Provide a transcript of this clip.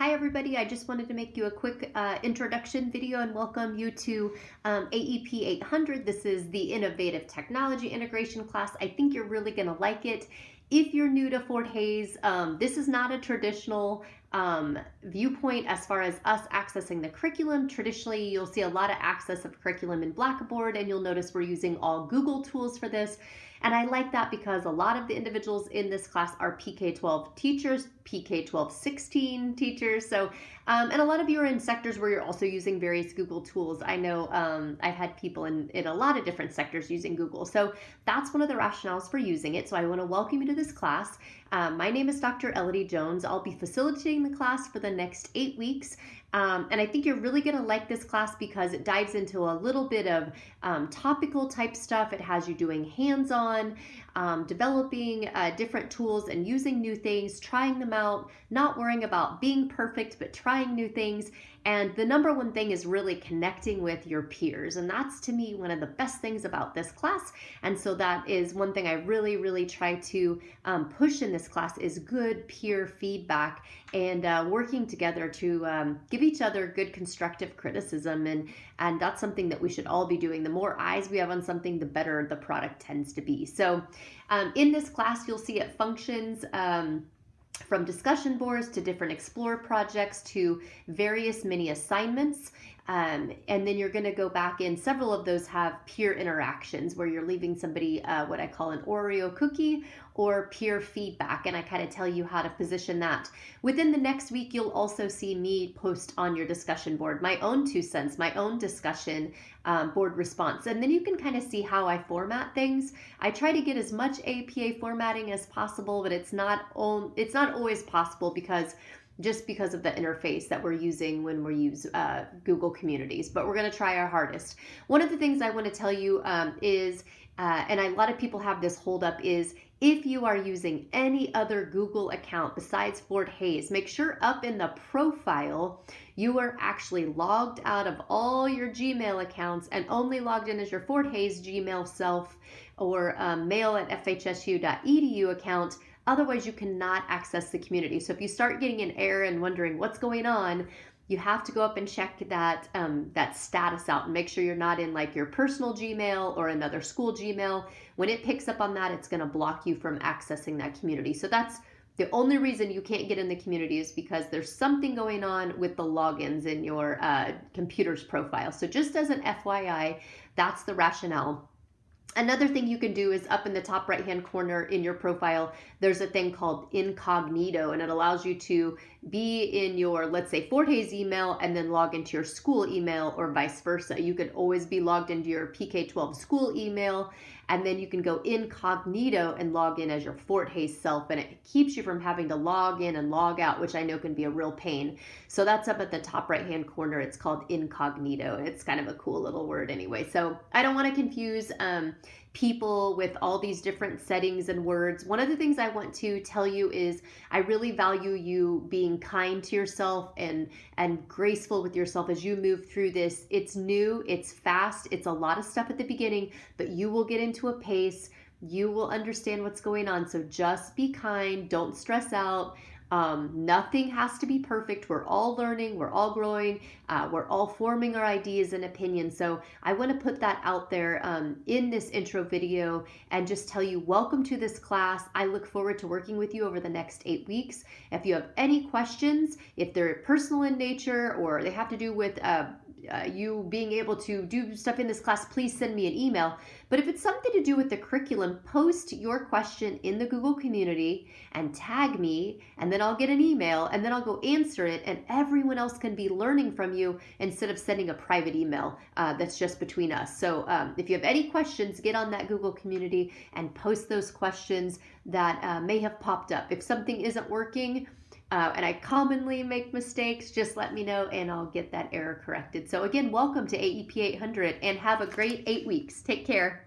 Hi everybody, I just wanted to make you a quick introduction video and welcome you to AEP800. This is the Innovative Technology Integration class. I think you're really going to like it. If you're new to Fort Hays, this is not a traditional viewpoint as far as us accessing the curriculum. Traditionally, you'll see a lot of access of curriculum in Blackboard, and you'll notice we're using all Google tools for this. And I like that because a lot of the individuals in this class are PK-12 teachers, PK-12-16 teachers. So, and a lot of you are in sectors where you're also using various Google tools. I know I've had people in a lot of different sectors using Google. So that's one of the rationales for using it. So I want to welcome you to this class. My name is Dr. Elodie Jones. I'll be facilitating the class for the next 8 weeks. And I think you're really going to like this class because it dives into a little bit of topical type stuff. It has you doing hands-on, developing different tools and using new things, trying them out, not worrying about being perfect, but trying new things. And the number one thing is really connecting with your peers. And that's, to me, one of the best things about this class. And so that is one thing I really, really try to push in this class is good peer feedback and working together to give each other good constructive criticism. And that's something that we should all be doing. The more eyes we have on something, the better the product tends to be. So in this class, you'll see it functions from discussion boards to different Explore projects to various mini assignments. And then you're going to go back in. Several of those have peer interactions where you're leaving somebody what I call an Oreo cookie or peer feedback. And I kind of tell you how to position that. Within the next week, you'll also see me post on your discussion board my own 2 cents, my own discussion board response. And then you can kind of see how I format things. I try to get as much APA formatting as possible, but it's not always possible because of the interface that we're using when we use Google Communities, but we're going to try our hardest. One of the things I want to tell you is, and a lot of people have this hold up, is if you are using any other Google account besides Fort Hays, make sure up in the profile you are actually logged out of all your Gmail accounts and only logged in as your Fort Hays Gmail self or mail@fhsu.edu account. Otherwise, you cannot access the community. So if you start getting an error and wondering what's going on, you have to go up and check that status out and make sure you're not in like your personal Gmail or another school Gmail. When it picks up on that, it's going to block you from accessing that community. So that's the only reason you can't get in the community is because there's something going on with the logins in your computer's profile. So just as an FYI, that's the rationale. Another thing you can do is up in the top right-hand corner in your profile, there's a thing called incognito, and it allows you to be in your, let's say, Fort Hays email and then log into your school email or vice versa. You could always be logged into your PK-12 school email, and then you can go incognito and log in as your Fort Hays self, and it keeps you from having to log in and log out, which I know can be a real pain. So that's up at the top right-hand corner. It's called incognito, and it's kind of a cool little word anyway. So I don't want to confuse people with all these different settings and words. One of the things I want to tell you is I really value you being kind to yourself and graceful with yourself as you move through this. It's new, it's fast, it's a lot of stuff at the beginning, but you will get into a pace. You will understand what's going on. So just be kind, don't stress out. Nothing has to be perfect. We're all learning, we're all growing, we're all forming our ideas and opinions. So I want to put that out there in this intro video and just tell you, welcome to this class. I look forward to working with you over the next 8 weeks. If you have any questions, if they're personal in nature or they have to do with you being able to do stuff in this class, please send me an email. But if it's something to do with the curriculum, post your question in the Google community and tag me, and then I'll get an email, and then I'll go answer it, and everyone else can be learning from you instead of sending a private email that's just between us. So if you have any questions, get on that Google community and post those questions that may have popped up. If something isn't working, and I commonly make mistakes, just let me know and I'll get that error corrected. So again, welcome to AEP800 and have a great 8 weeks. Take care.